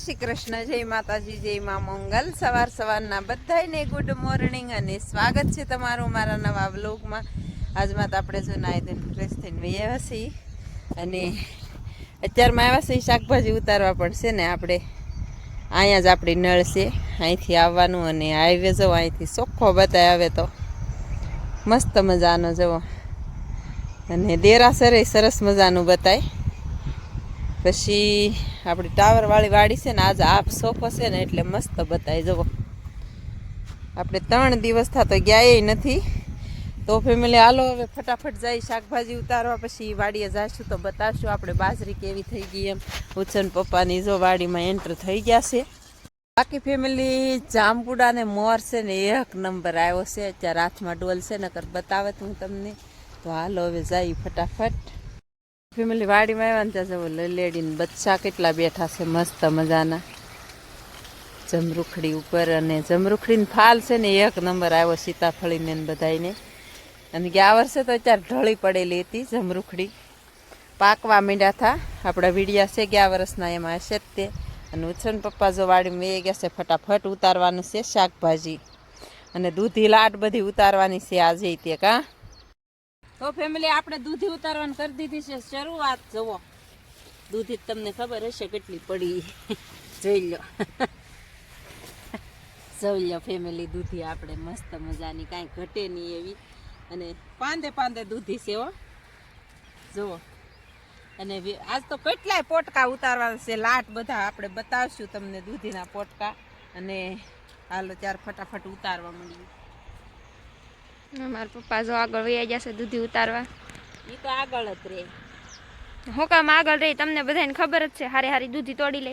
શ્રી કૃષ્ણ, જય માતાજી, જય મા મંગલ. સવારના બધાને ગુડ મોર્નિંગ અને સ્વાગત છે તમારું મારા નવા વ્લોગમાં. આજમાં તો આપણે જો નાઈ ધોઈને ફ્રેશ થઈને વયા છીએ અને અત્યારમાં આવ્યા છીએ શાકભાજી ઉતારવા પડશે ને આપણે અહીંયા જ આપણી નળ છે, અહીંથી આવવાનું અને હાઈવે જવો અહીંથી ચોખ્ખો બતાય આવે તો મસ્ત મજાનો જવો અને દેરાસરે સરસ મજાનું બતાય. પછી આપણી ટાવરવાળી વાડી છે ને આજે આપ સોફો છે ને એટલે મસ્ત બતાય જવો. આપણે 3 દિવસ થતો ગયા નથી તો ફેમિલી હાલો હવે ફટાફટ જાય શાકભાજી ઉતારવા, પછી વાડીએ જઈશું તો બતાવશું આપણે બાજરી કેવી થઈ ગઈ એમ. ઉછન પપ્પાની જો વાડીમાં એન્ટર થઈ ગયા છે. બાકી ફેમિલી જાંબુડા ને મોર છે ને 1 નંબર આવ્યો છે. અત્યારે હાથમાં ડોલ છે નકર બતાવે તો હું તમને. તો હાલો હવે જાય ફટાફટ. ફેમિલી વાડીમાં આવ્યા ને ત્યાં જવો લેડીને બચ્ચા કેટલા બેઠા છે મસ્ત મજાના જમરૂખડી ઉપર. અને જમરૂખડીને ફાલ છે ને 1 નંબર આવ્યો સીતાફળીને બધાને. અને ગયા વર્ષે તો અત્યારે ઢળી પડેલી હતી જમરૂખડી, પાકવા માંડ્યા હતા. આપણા વીડિયા છે ગયા વર્ષના એમાં હશે જ તે. અને ઉછન પપ્પા જો વાડીમાં વે ગયા છે, ફટાફટ ઉતારવાનું છે શાકભાજી અને દૂધી લાટ બધી ઉતારવાની છે આજે તે. કાં તો ફેમિલી આપણે દૂધી ઉતારવાનું કરી દીધી છે શરૂઆત. જુઓ દૂધી તમને ખબર હશે કેટલી પડી, જોઈ લો જોઈ લો ફેમિલી દૂધી આપણે મસ્ત મજાની, કાંઈ ઘટે નહીં એવી. અને પાંદે દૂધી છે હો જુઓ. અને આજ તો કેટલાય પોટકા ઉતારવાના છે લાટ બધા આપણે બતાવશું તમને દૂધીના પોટકા. અને હાલો ત્યારે ફટાફટ ઉતારવા માંડીએ. મારા પપ્પા જો આગળ વયા જશે દૂધી ઉતારવા. એ તો આગળ જ રે. હું કામ આગળ રહી, તમને બધાને ખબર જ છે. હારી દૂધી તોડી લે.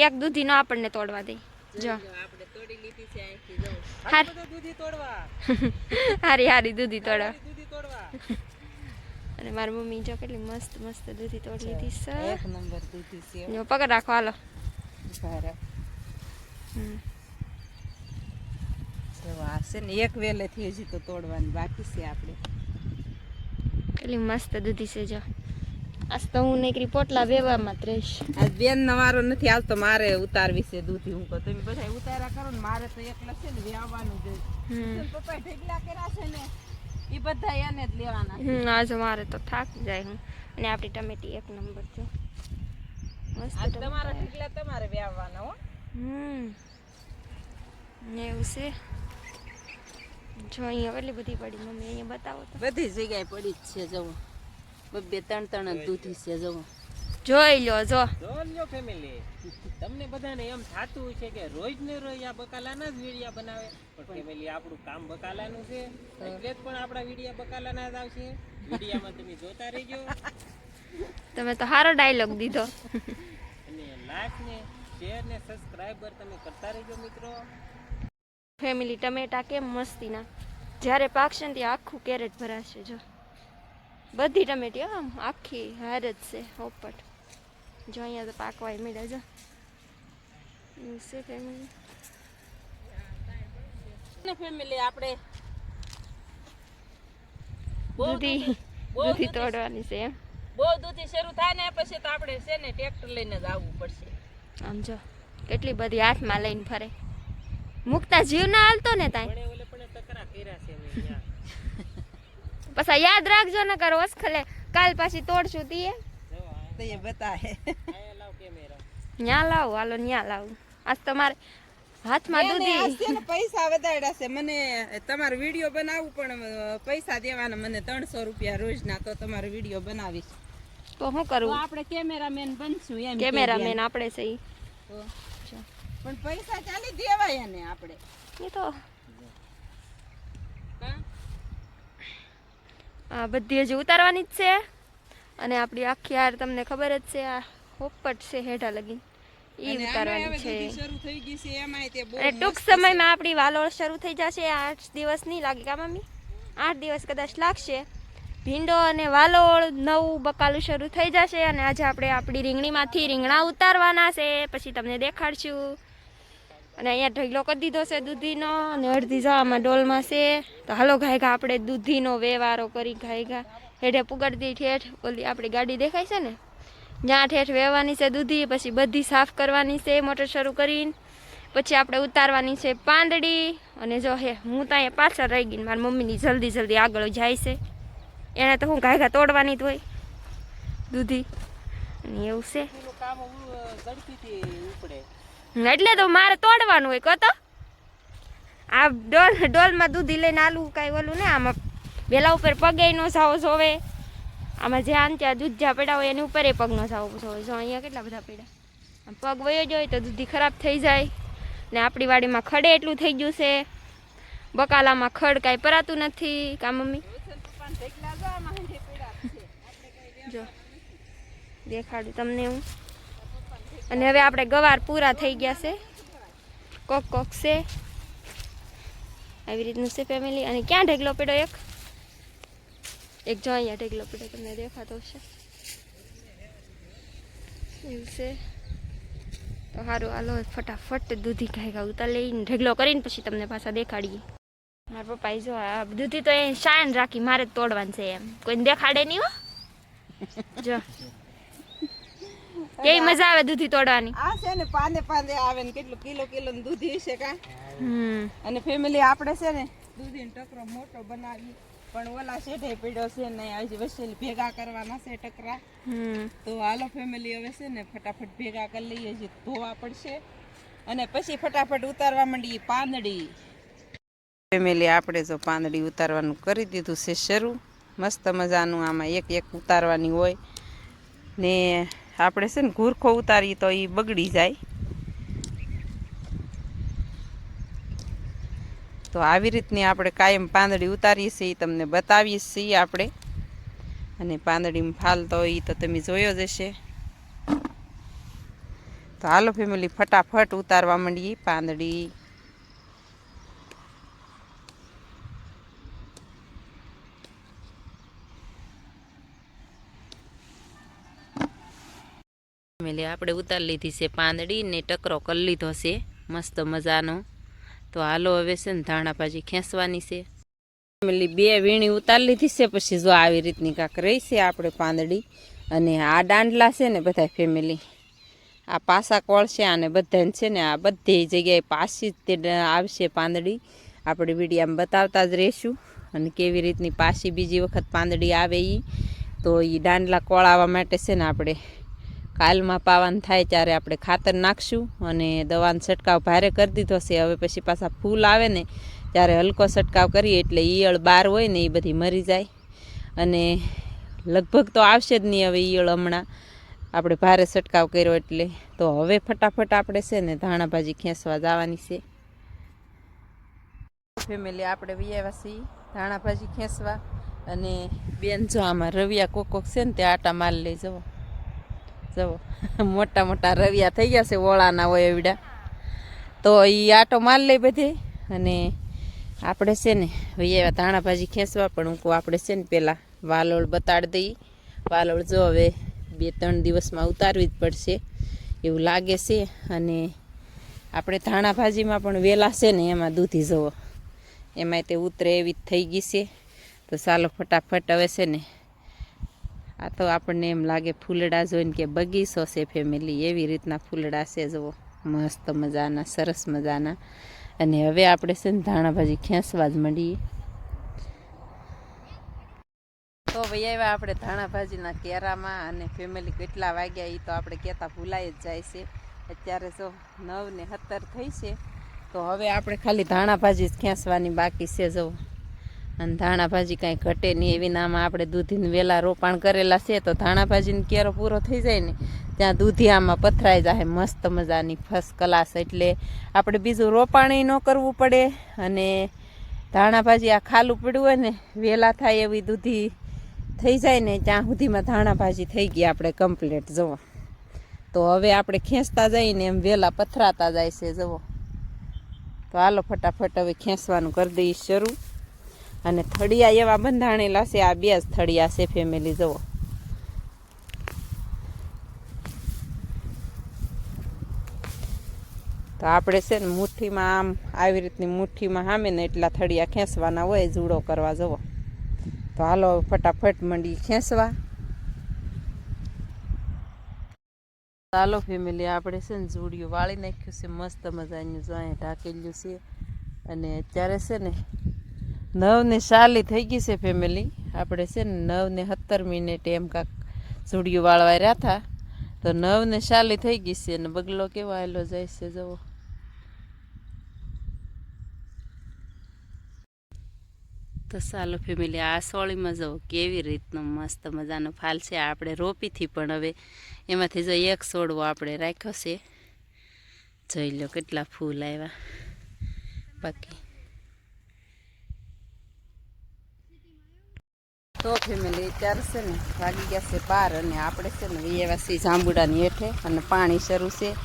એક દૂધી નો આપણને તોડવા દે. જો આપણે તોડી લીધી છે અહીંથી જો. દૂધી તોડવા હારી દૂધી તોડવા. દૂધી તોડવા. અને મારી મમ્મી જો કેટલી મસ્ત દૂધી તોડી લીધી છે. 1 નંબર દૂધી છે. જો પકડ રાખો હાલો. બરાબર. છે ને એક વેલેથી હજી તો તોડવાની બાકી છે આપણે. કેટલી મસ્ત દૂધી છે જો. આજ તો હું નીકળી પોટલા વેવામાં જ રહીશ. આજ બેન નવારો નથી આવતો, મારે ઉતારવી છે દૂધી. હું કહું તમે બધા ઉતાર્યા કરો ને, મારે તો એકલા છે ને વેવાનું જ. પપ્પા ઢગલા કર્યા છે ને એ બધા એને જ લેવાના. આજે મારે તો થાકી જાય હું. અને આપણી ટમેટી 1 નંબર છે મસ્ત. તમારા ઢગલા તમારે વેવાના હો. ને એવું છે. જો અહીંયા એટલી બધી પડી મમ્મી, અહીંયા બતાવો તો. બધી જગ્યાએ પડી જ છે જવો. 2-3 જ દૂધી છે જવો. જોઈ લો જો લો ફેમિલી. તમને બધાને એમ થાતું છે કે રોજ ને રોજ આ બકાલાના જ વિડિયા બનાવે, પણ ફેમિલી આપણું કામ બકાલાનું છે એટલે જ પણ આપણા વિડિયા બકાલાના જ આવશે. વિડિયામાં તમે જોતા રહેજો. તમે તો સારો ડાયલોગ દીધો. અને લાઈક ને શેર ને સબસ્ક્રાઇબર તમે કરતા રહેજો મિત્રો. ફેમિલી ટમેટા કેમ મસ્તીના, જ્યારે પાકશે ને ત્યાં આખું કેરેટ ભરાશે. જો બધી ટમેટી આમ આખી હાર જ છે હોપટ. જો અહીંયા તો પાકવાય મળ્યા. જો એવું છે ફેમિલી આપણે દૂધી તોડવાની છે એમ. બહુ દૂધી શરૂ થાય ને પછી તો આપણે છે ને ટ્રેક્ટર લઈને જ આવવું પડશે. આમ જો કેટલી બધી હાથમાં લઈને ફરે. મુકતા જીવ ના હાલતો ને તાય. પછી યાદ રાખજો ને કરો ઓસખલે કાલ પાછી તોડશું તીએ તો એ બતાહે. ન્યા લાવ હાલો ન્યા લાવ. આજ તમારે હાથમાં દૂધી પૈસા વધાર્યા છે મને. તમારો વિડિયો બનાવવું પણ પૈસા દેવાના મને 300 રૂપિયા રોજના. તો તમારો વિડિયો બનાવીશ તો શું કરવું? આપણે કેમેરામેન બનશું એમ. કેમેરામેન આપણે સહી પણ પૈસા ચાલી દેવાય ને આપણે. એ તો આ બધી હજી ઉતારવાની જ છે. અને આપણી આખી હાર તમને ખબર જ છે આ હોપટ છે હેઠા લગી એ ઉતારવાની છે. અને ટૂંક સમયમાં આપણી વાલોળ શરૂ થઈ જશે. 8 દિવસ નહીં લાગે કા મમ્મી? 8 દિવસ કદાચ લાગશે. ભીંડો અને વાલોળ નવું બકાલું શરૂ થઈ જશે. અને આજે આપણે આપણી રીંગણીમાંથી રીંગણા ઉતારવાના છે, પછી તમને દેખાડશું. અને અહીંયા ઢગલો કરી દીધો છે દૂધીનો અને અડધી જવામાં ડોલમાં છે. તો હાલો ઘાયગા આપણે દૂધીનો વેવારો કરી ઘાયગા હેઠે પુગાડી ઠેઠ ઓલી આપણી ગાડી દેખાય છે ને જ્યાં ઠેઠ વેવાની છે દૂધી, પછી બધી સાફ કરવાની છે મોટર શરૂ કરીને, પછી આપણે ઉતારવાની છે પાંદડી. અને જો હે હું તો અહીંયા પાછળ રહી ગઈ, મારી મમ્મીની જલ્દી આગળ જાય છે, એને તો હું ઘાઘા તોડવાની જ હોય દૂધી, અને એવું છે એટલે તો મારે તોડવાનું હોય. કહો તો આ ડોલમાં દૂધી લઈને આલું કાંઈ ઓલું ને, આમાં વેલા ઉપર પગે નો જાવો જોવે, આમાં જ્યાં ત્યાં દૂધ જ્યાં પડ્યા હોય એની ઉપર પગ નો જાવો જોવે. જો અહીંયા કેટલા બધા પડ્યા, પગ વયો જાય તો દૂધી ખરાબ થઈ જાય. ને આપણી વાડીમાં ખડે એટલું થઈ ગયું છે, બકાલામાં ખડ કાંઈ પરાતું નથી. કા મમ્મી જો દેખાડું તમને હું. અને હવે આપણે ગવાર પૂરા થઈ ગયા છે, કોક છે આવી રીતનું છે ફેમિલી. અને ક્યાં ઢેગલો પડ્યો એક જો અહીંયા ઢેગલો પડ્યો, તમને દેખાતો હશે એવું છે. તો સારું હાલો ફટાફટ દૂધી ઘાયગા ઉતાર લઈને ઢેગલો કરીને પછી તમને પાછા દેખાડીએ. મારા પપ્પાએ જો આ દૂધી તો એ શાન રાખી મારે જ તોડવાનું છે, એમ કોઈને દેખાડે નહીં હો. જો કેવી મજા આવે દૂધી તોડવાની. આ છે ને પાંદે આવે ને કેટલું કિલો દૂધી છે કા. અને ફેમિલી આપણે છે ને દૂધીનો ટકરો મોટો બનાવી, પણ ઓલા શેઠે પડ્યો છે ને આજે વસેલી ભેગા કરવાના છે ટકરા. તો હાલો ફેમિલી હવે છે ને ફટાફટ ભેગા કરી લઈએ, જે ધોવા પડશે અને પછી ફટાફટ ઉતારવા માંડીએ પાંદડી. ફેમિલી આપણે જો પાંદડી ઉતારવાનું કરી દીધું છે શરૂ, મસ્ત મજાનું. આમાં એક ઉતારવાની હોય ને આપણે છે ને ઘૂરખો ઉતારીએ તો એ બગડી જાય. તો આવી રીતની આપણે કાયમ પાંદડી ઉતારીએ છીએ, તમને બતાવીએ છીએ આપણે. અને પાંદડીમાં ફાલ તો એ તો તમે જોયો જ હશે. તો હાલો ફેમિલી ફટાફટ ઉતારવા માંડીએ પાંદડી. ફેમિલી આપણે ઉતારી લીધી છે પાંદડી ને ટકરો કરી લીધો છે મસ્ત મજાનો. તો હાલો હવે છે ને ધાણા ભાજી ખેંચવાની છે. ફેમિલી 2 વીણી ઉતારી લીધી છે, પછી જો આવી રીતની કાંક રહી છે આપણે પાંદડી. અને આ દાંડલા છે ને બધા ફેમિલી આ પાસા કોળ છે, આને બધાને છે ને આ બધી જગ્યાએ પાસી જ તે આવશે પાંદડી. આપણે વિડીયામાં બતાવતા જ રહીશું. અને કેવી રીતની પાછી બીજી વખત પાંદડી આવે એ. તો એ દાંડલા કોળાવા માટે છે ને આપણે કાલમાં પાવાનું થાય ત્યારે આપણે ખાતર નાખશું અને દવાનો છંટકાવ ભારે કરી દીધો છે. હવે પછી પાછા ફૂલ આવે ને ત્યારે હલકો છંટકાવ કરીએ એટલે ઈયળ બહાર હોય ને એ બધી મરી જાય. અને લગભગ તો આવશે જ નહીં હવે ઈયળ હમણાં આપણે ભારે છંટકાવ કર્યો એટલે. તો હવે ફટાફટ આપણે છે ને ધાણા ભાજી ખેંચવા જવાની છે. ફેમિલી આપણે વિયાવ્યા છીએ ધાણા ભાજી ખેંચવા. અને બેન જો આમાં રવિયા કોક છે ને તે આટા માલ લઈ જવો મોટા રવિયા થઈ ગયા છે, ઓળાના હોય એવડા. તો એ આટો માલ લઈ બધે. અને આપણે છે ને વૈયા ધાણા ભાજી ખેંચવા, પણ હું આપણે છે ને પહેલાં વાલોળ બતાડી દઈએ. વાલોળ જો હવે 2-3 દિવસમાં ઉતારવી જ પડશે એવું લાગે છે. અને આપણે ધાણા ભાજીમાં પણ વેલા છે ને એમાં દૂધી જવો એમાંય તે ઉતરે એવી જ થઈ ગઈ છે. તો ચાલો ફટાફટ હવે છે ને આ તો આપણને એમ લાગે ફૂલડા જોઈને કે બગીચો છે ફેમિલી, એવી રીતના ફૂલડા છે જુઓ મસ્ત મજાના, સરસ મજાના. અને હવે આપણે છે ને ધાણા ભાજી ખેંચવા જ માંડીએ. તો ભાઈ આવ્યા આપણે ધાણા ભાજીના કેરામાં. અને ફેમિલી કેટલા વાગ્યા એ તો આપણે કહેતા ભૂલાઈ જ જાય છે. અત્યારે જો 9:17 થઈ છે. તો હવે આપણે ખાલી ધાણા ભાજી જ ખેંચવાની બાકી છે જુઓ. અને ધાણા ભાજી કાંઈ ઘટે નહીં એવી નામાં આપણે દૂધીને વેલા રોપાણ કરેલા છે. તો ધાણા ભાજીનો કેરો પૂરો થઈ જાય ને ત્યાં દૂધી આમાં પથરાઈ જાય મસ્ત મજાની ફર્સ્ટ ક્લાસ. એટલે આપણે બીજું રોપાણી ન કરવું પડે. અને ધાણા ભાજી આ ખાલું પડ્યું હોય ને વેલા થાય એવી દૂધી થઈ જાય ને ત્યાં સુધીમાં ધાણા ભાજી થઈ ગઈ આપણે કમ્પ્લીટ જુઓ. તો હવે આપણે ખેંચતા જઈને એમ વેલા પથરાતા જાય છે જુઓ. તો હાલો ફટાફટ હવે ખેંચવાનું કરી દઈએ શરૂ. અને થળિયા એવા બંધાણેલા છે, આ 2 જ થળિયા છે ફેમિલી જુઓ. તો આપણે છે ને મુઠ્ઠીમાં આમ આવી રીતની મુઠ્ઠીમાં સામે ને એટલા થળિયા ખેંચવાના હોય જુડો કરવા જુઓ. તો હાલો ફટાફટ મંડી ખેંચવા. ચાલો ફેમિલી, આપણે છે ને જોડિયું વાળી નાખ્યું છે મસ્ત મજાનું, જો અહીંયા ઢાકેલું છે. અને અત્યારે છે ને 9:40 થઈ ગઈ છે ફેમિલી. આપણે છે ને 9:17 એમ કાંક જોડિયું વાળવા રહ્યા હતા, તો 9:40 થઈ ગઈ છે. અને બગલો કેવો આવેલો જાય છે જુઓ. તો ચાલો ફેમિલી, આ સોળીમાં જુઓ કેવી રીતનો મસ્ત મજાનો ફાલ છે. આપણે રોપીથી પણ હવે એમાંથી જો એક છોડવો આપણે રાખ્યો છે. જોઈ લો કેટલા ફૂલ આવ્યા. બાકી તો ફેમિલી અત્યારે છે ને વાગી ગયા છે 12 અને આપણે છે ને વિયાવાસી જાંબુડાની હેઠે અને પાણી શરૂ છે.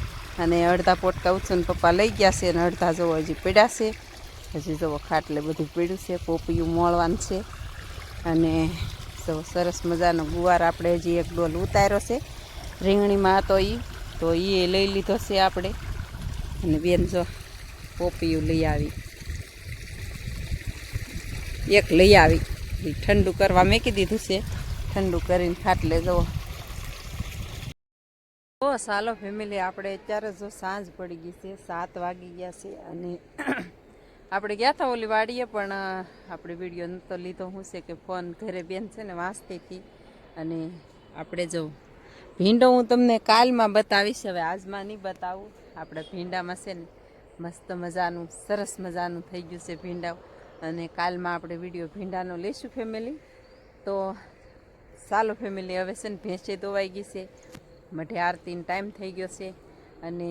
અને અડધા પોટકા ઉછન પપ્પા લઈ ગયા છે અને અડધા જોવો હજી પીડ્યા છે. હજી જુઓ ખાટલે બધું પીડ્યું છે, પોપિયું મોળવાનું છે. અને જો સરસ મજાનો ગુવાર આપણે હજી એક ડોલ ઉતાર્યો છે રીંગણીમાં હતો તો એ લઈ લીધો છે આપણે. અને બેન જો પોપિયું લઈ આવી, એક લઈ આવી, ઠંડુ કરવા મેકી દીધું છે. ઠંડુ કરીને ખાટલે જવો. ઓ ચાલો ફેમિલી, આપણે અત્યારે જો સાંજ પડી ગઈ છે, 7 વાગી ગયા છે. અને આપણે ગયા હતા ઓલી વાડીએ, પણ આપણે વિડીયો નહોતો લીધો. શું છે કે ફોન ઘરે બેન છે ને વાંચતી હતી. અને આપણે જો ભીંડો હું તમને કાલમાં બતાવીશ, હવે આજમાં નહીં બતાવું. આપણે ભીંડામાં છે ને મસ્ત મજાનું સરસ મજાનું થઈ ગયું છે ભીંડા. અને કાલમાં આપણે વિડીયો ભીંડાનો લઈશું ફેમિલી. તો ચાલો ફેમિલી, હવે છે ને ભેંસે દોવાઈ ગઈ છે, મઢે આરતીનો ટાઈમ થઈ ગયો છે. અને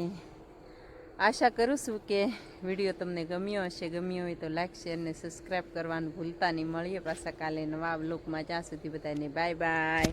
આશા કરું છું કે વિડીયો તમને ગમ્યો હશે. ગમ્યો હોય તો લાઈક શેર અને સબસ્ક્રાઈબ કરવાનું ભૂલતા નહીં. મળીએ પાછા કાલે નવા વ્લોગમાં. ત્યાં સુધી બધાને બાય બાય.